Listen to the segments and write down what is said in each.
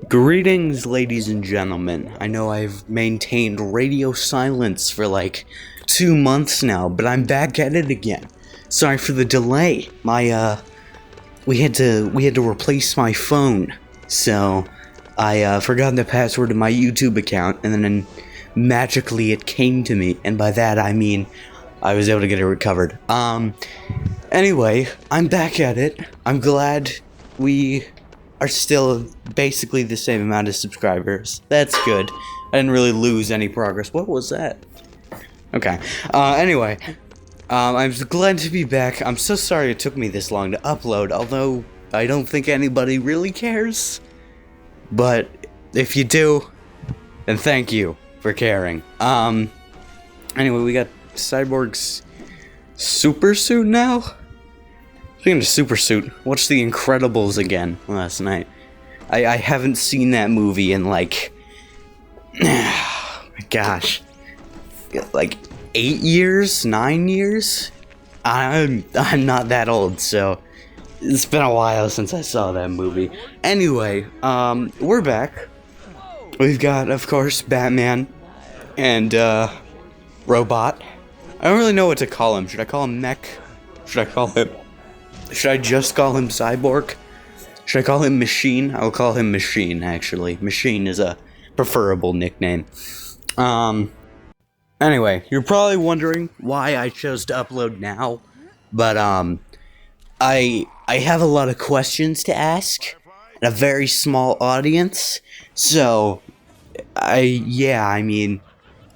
Greetings, ladies and gentlemen. I know I've maintained radio silence for like 2 months now, but I'm back at it again. Sorry for the delay. We had to replace my phone, so I forgot the password to my YouTube account, and then magically it came to me, and by that I mean I was able to get it recovered. Anyway, I'm back at it. I'm glad we are still basically the same amount of subscribers. That's good. I didn't really lose any progress. What was that? Okay. Anyway, I'm glad to be back. I'm so sorry it took me this long to upload, although I don't think anybody really cares. But if you do, then thank you for caring. Anyway, we got Cyborg's super suit now? Speaking of super suit, watched The Incredibles again last night. I haven't seen that movie in like, oh my gosh, like 8 years, 9 years. I'm not that old, so it's been a while since I saw that movie. Anyway, we're back. We've got, of course, Batman and Robot. I don't really know what to call him. Should I call him Mech? Should I just call him Cyborg? Should I call him Machine? I'll call him Machine, actually. Machine is a preferable nickname. Anyway, you're probably wondering why I chose to upload now, but, I have a lot of questions to ask, and a very small audience, so,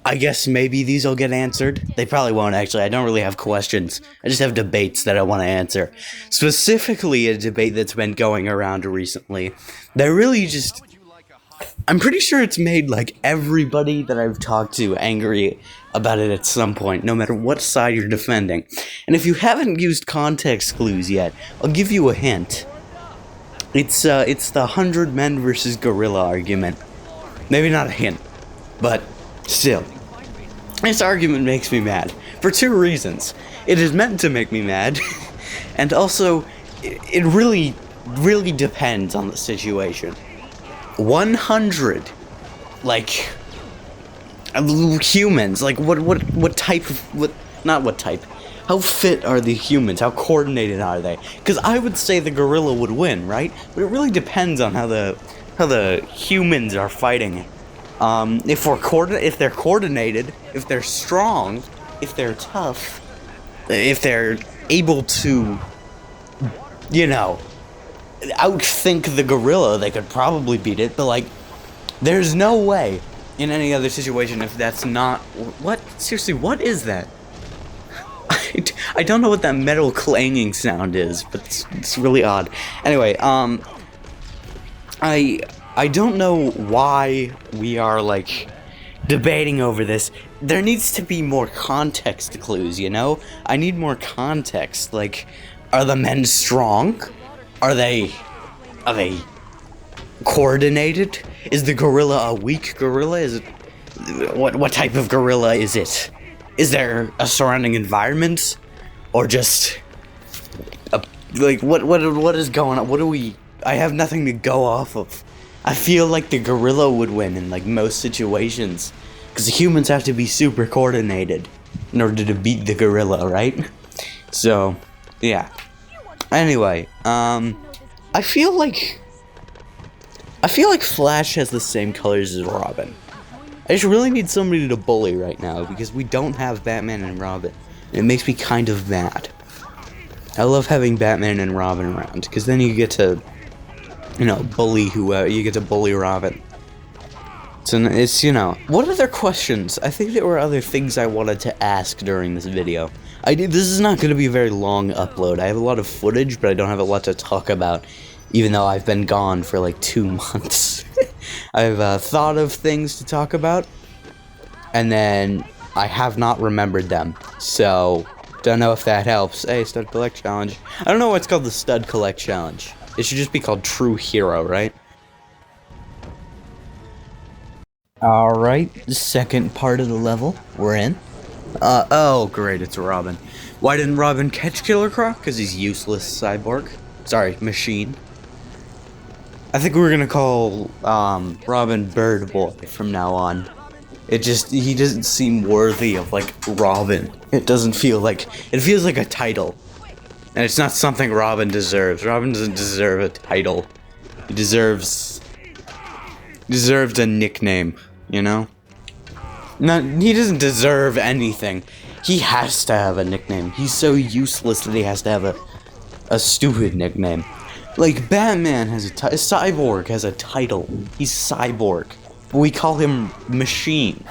I guess maybe these will get answered. They probably won't, actually. I don't really have questions. I just have debates that I want to answer. Specifically, a debate that's been going around recently. That really just... I'm pretty sure it's made, like, everybody that I've talked to angry about it at some point, no matter what side you're defending. And if you haven't used context clues yet, I'll give you a hint. It's the 100 men versus gorilla argument. Maybe not a hint, but still. This argument makes me mad, for 2 reasons. It is meant to make me mad, and also, it really, really depends on the situation. 100, like, humans, like, what type of, not what type, how fit are the humans, how coordinated are they? Because I would say the gorilla would win, right? But it really depends on how the humans are fighting. If they're coordinated, if they're strong, if they're tough, if they're able to, you know, outthink the gorilla, they could probably beat it, but, like, there's no way in any other situation if that's not... What? Seriously, what is that? I don't know what that metal clanging sound is, but it's really odd. Anyway, I don't know why we are, like, debating over this. There needs to be more context clues, you know? I need more context. Like, are the men strong? Are they coordinated? Is the gorilla a weak gorilla? Is it... What type of gorilla is it? Is there a surrounding environment? Or just... like, what is going on? What do we... I have nothing to go off of. I feel like the gorilla would win in, like, most situations. Because the humans have to be super coordinated in order to beat the gorilla, right? So, yeah. Anyway, I feel like Flash has the same colors as Robin. I just really need somebody to bully right now, because we don't have Batman and Robin. And it makes me kind of mad. I love having Batman and Robin around, because then you get to... you know, you get to bully Robin. So it's, you know, what other questions? I think there were other things I wanted to ask during this video. This is not going to be a very long upload. I have a lot of footage, but I don't have a lot to talk about, even though I've been gone for like 2 months. I've thought of things to talk about, and then I have not remembered them. So, don't know if that helps. Hey, Stud Collect Challenge. I don't know why it's called the Stud Collect Challenge. It should just be called True Hero, right? Alright, the second part of the level, we're in. Oh great, it's Robin. Why didn't Robin catch Killer Croc? Because he's useless, Cyborg. Sorry, Machine. I think we're gonna call Robin Bird Boy from now on. He doesn't seem worthy of like Robin. It doesn't feel like, it feels like a title. And it's not something Robin deserves. Robin doesn't deserve a title. He deserves a nickname, you know? No, he doesn't deserve anything. He has to have a nickname. He's so useless that he has to have a stupid nickname. Like, Batman has Cyborg has a title. He's Cyborg. But we call him Machine.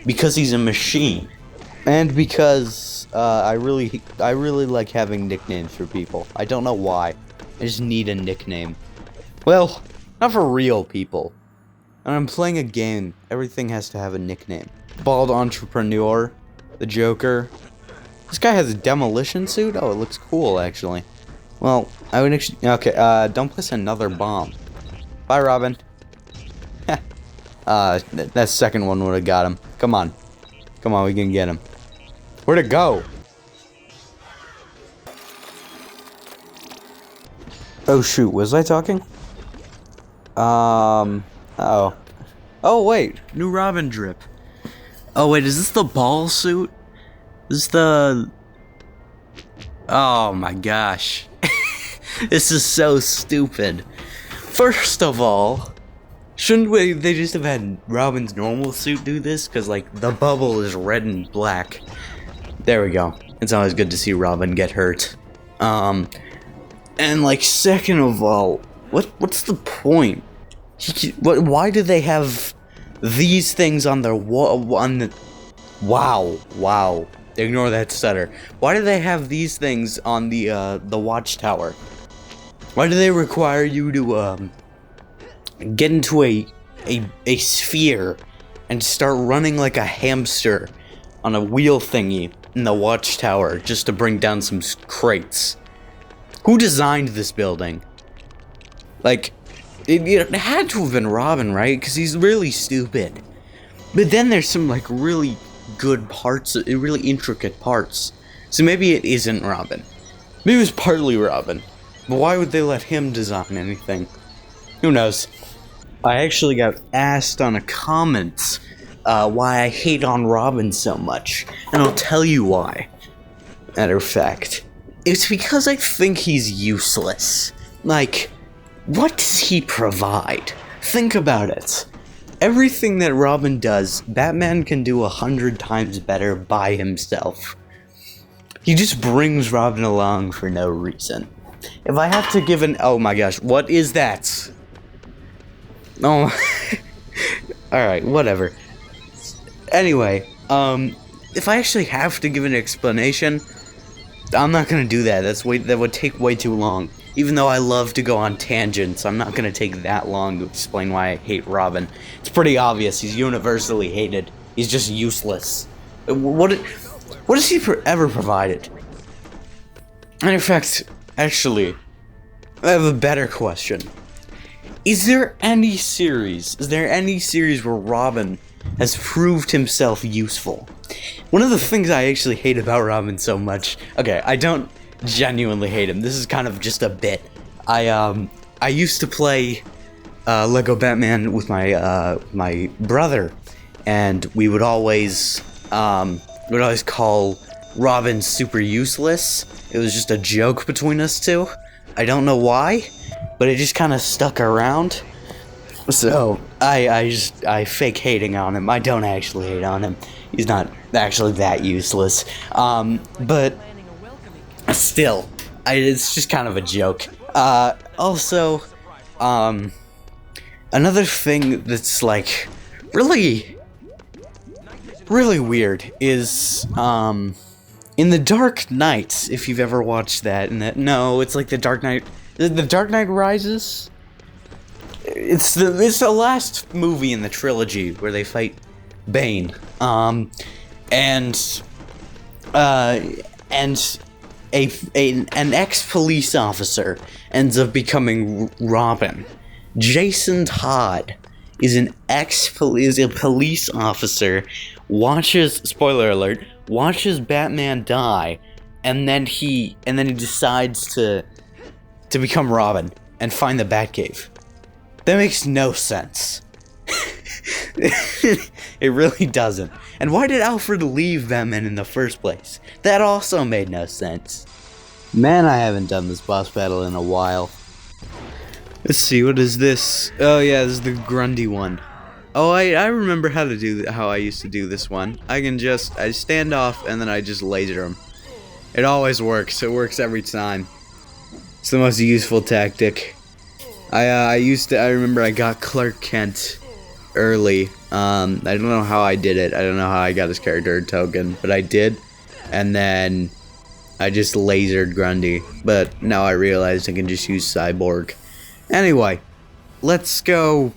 Because he's a machine. And because, I really like having nicknames for people. I don't know why. I just need a nickname. Well, not for real people. When I'm playing a game, everything has to have a nickname. Bald Entrepreneur, the Joker. This guy has a demolition suit? Oh, it looks cool, actually. Well, I would actually... Okay, don't place another bomb. Bye, Robin. That second one would have got him. Come on. Come on, we can get him. Where'd it go? Oh, shoot, was I talking? Uh-oh. Oh, wait. New Robin drip. Oh, wait, is this the ball suit? Is this the... Oh, my gosh. This is so stupid. First of all, shouldn't they just have had Robin's normal suit do this? Because, like, the bubble is red and black. There we go. It's always good to see Robin get hurt. And, like, second of all, what's the point? Why do they have these things on their wow. Ignore that stutter. Why do they have these things on the watchtower? Why do they require you to get into a sphere and start running like a hamster on a wheel thingy in the watchtower just to bring down some crates? Who designed this building? Like, it had to have been Robin, right? Because he's really stupid. But then there's some, like, really good parts, really intricate parts. So maybe it isn't Robin. Maybe it was partly Robin. But why would they let him design anything? Who knows? I actually got asked on a comment why I hate on Robin so much. And I'll tell you why. Matter of fact. It's because I think he's useless. Like, what does he provide? Think about it. Everything that Robin does, Batman can do 100 times better by himself. He just brings Robin along for no reason. If I have to give an... Oh my gosh, what is that? Oh... Alright, whatever. Anyway, if I actually have to give an explanation, I'm not gonna do that. That would take way too long. Even though I love to go on tangents, I'm not gonna take that long to explain why I hate Robin. It's pretty obvious. He's universally hated. He's just useless. What has he ever provided? And in fact, actually, I have a better question. Is there any series where Robin has proved himself useful? One of the things I actually hate about Robin so much... Okay, I don't genuinely hate him. This is kind of just a bit. I used to play Lego Batman with my brother, and we would always call Robin super useless. It was just a joke between us two. I don't know why, but it just kind of stuck around. So I fake hating on him. I don't actually hate on him. He's not actually that useless. But still, it's just kind of a joke. Also, another thing that's like really weird is in The Dark Knight, if you've ever watched that. No, it's like The Dark Knight. The Dark Knight Rises. It's the last movie in the trilogy where they fight Bane. And an ex-police officer ends up becoming Robin. Jason Todd is a police officer, spoiler alert, watches Batman die, and then he decides to become Robin and find the Batcave. That makes no sense. It really doesn't. And why did Alfred leave Batman in the first place? That also made no sense. Man, I haven't done this boss battle in a while. Let's see, what is this? Oh yeah, this is the Grundy one. Oh, I remember how I used to do this one. I stand off and then I just laser him. It always works. It works every time. It's the most useful tactic. I remember I got Clark Kent early. I don't know how I did it. I don't know how I got his character token, but I did. And then I just lasered Grundy. But now I realized I can just use Cyborg. Anyway, let's go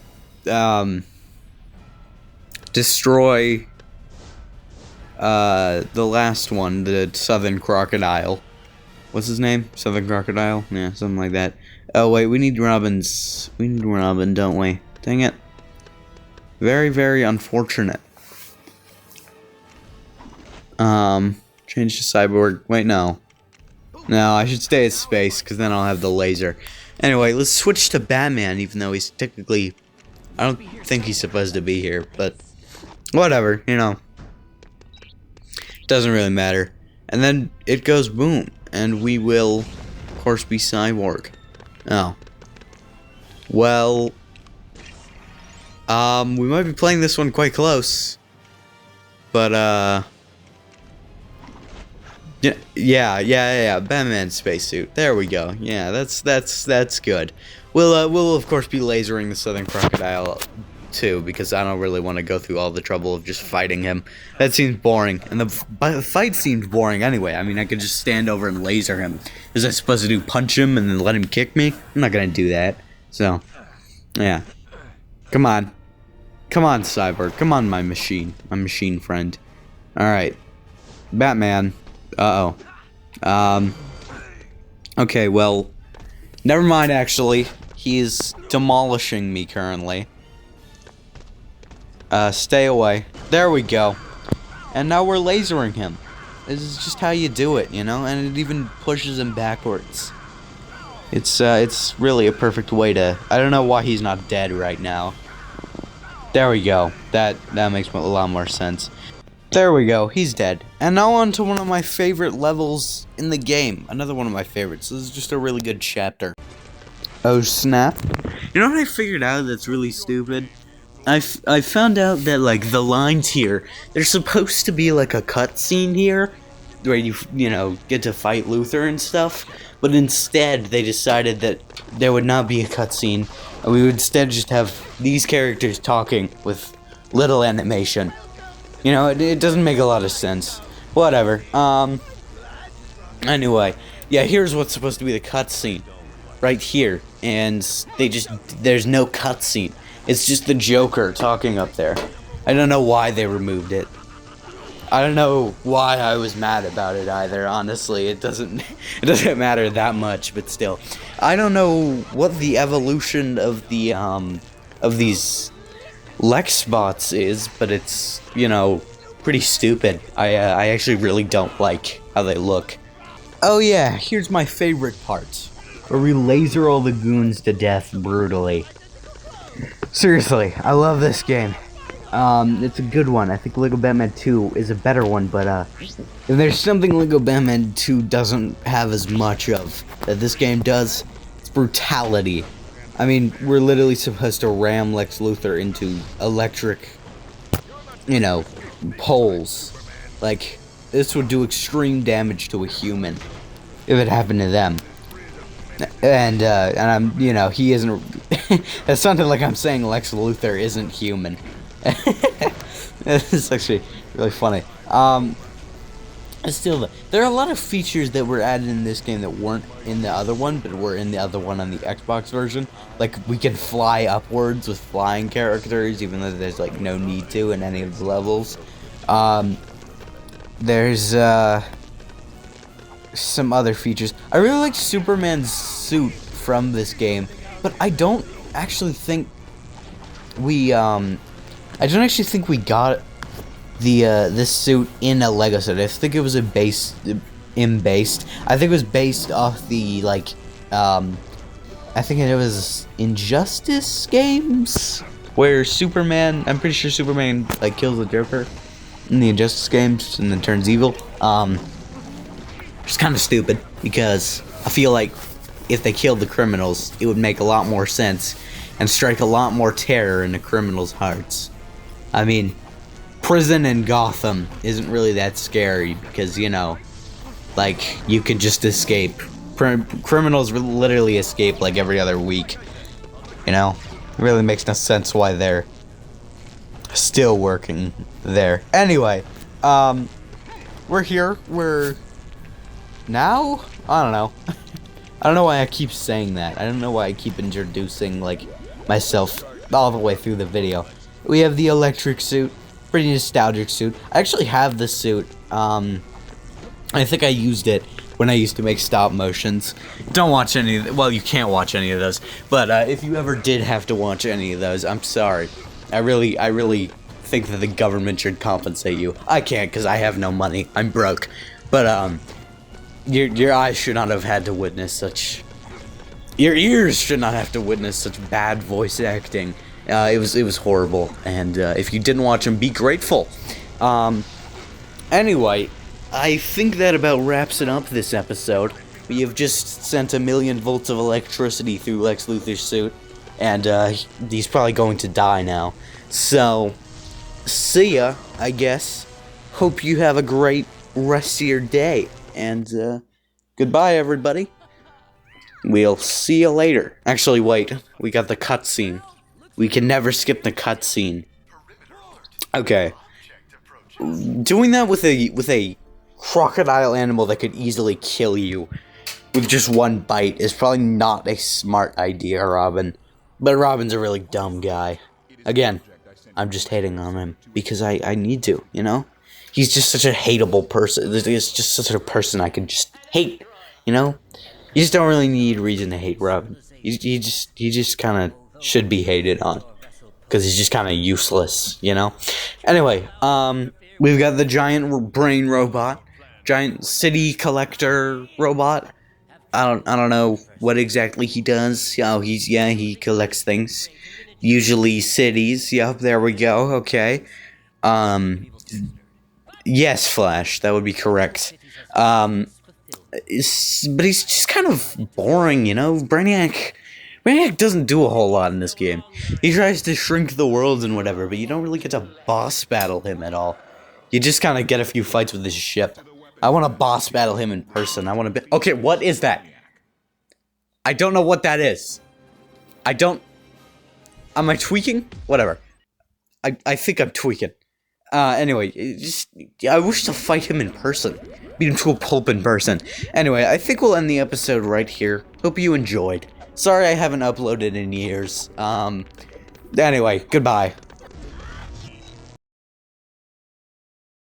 destroy the last one, the Southern Crocodile. What's his name? Southern Crocodile? Yeah, something like that. Oh wait, we need Robin's. We need Robin, don't we? Dang it. Very, very unfortunate. Change to Cyborg. Wait, no. No, I should stay at space, because then I'll have the laser. Anyway, let's switch to Batman, even though he's technically... I don't think he's supposed to be here, but... Whatever, you know. Doesn't really matter. And then it goes boom, and we will, of course, be Cyborg. Oh. Well... we might be playing this one quite close. But, Yeah, Batman spacesuit. There we go. Yeah, that's good. We'll of course be lasering the Southern Crocodile too, because I don't really want to go through all the trouble of just fighting him. That seems boring, and the fight seems boring anyway. I mean, I could just stand over and laser him. Was I supposed to do punch him and then let him kick me? I'm not gonna do that. So, yeah. Come on, Cyborg. Come on, my machine friend. All right, Batman. Okay, well, never mind, actually. He's demolishing me currently. Stay away. There we go. And now we're lasering him. This is just how you do it, you know? And it even pushes him backwards. It's really a perfect way to... I don't know why he's not dead right now. There we go. That makes a lot more sense. There we go, he's dead. And now on to one of my favorite levels in the game. Another one of my favorites. This is just a really good chapter. Oh snap. You know what I figured out that's really stupid? I found out that, like, the lines here, there's supposed to be, like, a cutscene here, where you know, get to fight Luthor and stuff, but instead they decided that there would not be a cutscene, and we would instead just have these characters talking with little animation. You know, it doesn't make a lot of sense. Whatever. Anyway, yeah, here's what's supposed to be the cutscene. Right here. And there's no cutscene. It's just the Joker talking up there. I don't know why they removed it. I don't know why I was mad about it either, honestly. It doesn't matter that much, but still. I don't know what the evolution of the, of these Lex bots is, but it's, you know, pretty stupid. I actually really don't like how they look. Oh yeah, here's my favorite part, where we laser all the goons to death brutally. Seriously, I love this game. It's a good one. I think Lego Batman 2 is a better one, but if there's something Lego Batman 2 doesn't have as much of that this game does, it's brutality. I mean, we're literally supposed to ram Lex Luthor into electric, you know, poles. Like, this would do extreme damage to a human if it happened to them. And I'm, you know, he isn't... It sounded like I'm saying Lex Luthor isn't human. It's actually really funny. Still, there are a lot of features that were added in this game that weren't in the other one, but were in the other one on the Xbox version. Like, we can fly upwards with flying characters, even though there's, like, no need to in any of the levels. There's, some other features. I really like Superman's suit from this game, but I don't actually think we, got this suit in a Lego set. I think it was I think it was based off the, like, I I think it was Injustice games where Superman, I'm pretty sure Superman like kills the Joker in the Injustice games and then turns evil. It's kind of stupid because I feel like if they killed the criminals, it would make a lot more sense and strike a lot more terror into criminals' hearts. I mean, prison in Gotham isn't really that scary because, you know, like, you can just escape. Criminals literally escape like every other week. You know? It really makes no sense why they're still working there. Anyway, we're here. We're now? I don't know. I don't know why I keep saying that. I don't know why I keep introducing, like, myself all the way through the video. We have the electric suit. Pretty nostalgic suit. I actually have this suit. I think I used it when I used to make stop motions. Don't watch any of well, you can't watch any of those. But if you ever did have to watch any of those, I'm sorry. I really think that the government should compensate you. I can't because I have no money. I'm broke. But your eyes should not have had to witness such. Your ears should not have to witness such bad voice acting. It was horrible. And if you didn't watch them, be grateful. Anyway. I think that about wraps it up this episode. We have just sent 1,000,000 volts of electricity through Lex Luthor's suit, and he's probably going to die now. So, see ya, I guess. Hope you have a great rest of your day, and goodbye, everybody. We'll see you later. Actually, wait, we got the cutscene. We can never skip the cutscene. Okay. Doing that with a crocodile animal that could easily kill you with just one bite is probably not a smart idea, Robin. But Robin's a really dumb guy. Again, I'm just hating on him because I need to, you know? He's just such a hateable person. He's just such a person I could just hate, you know? You just don't really need reason to hate Robin. He just kind of should be hated on because he's just kind of useless, you know? Anyway, we've got the giant brain robot. Giant city collector robot. I don't know what exactly he does. Oh, he collects things. Usually cities. Yep, there we go. Okay. Yes, Flash, that would be correct. But he's just kind of boring, you know? Brainiac doesn't do a whole lot in this game. He tries to shrink the world and whatever, but you don't really get to boss battle him at all. You just kind of get a few fights with his ship. I want to boss battle him in person. I want to be... Okay, what is that? I don't know what that is. Am I tweaking? Whatever. I think I'm tweaking. Anyway, I wish to fight him in person. Beat him to a pulp in person. Anyway, I think we'll end the episode right here. Hope you enjoyed. Sorry I haven't uploaded in years. Anyway, goodbye.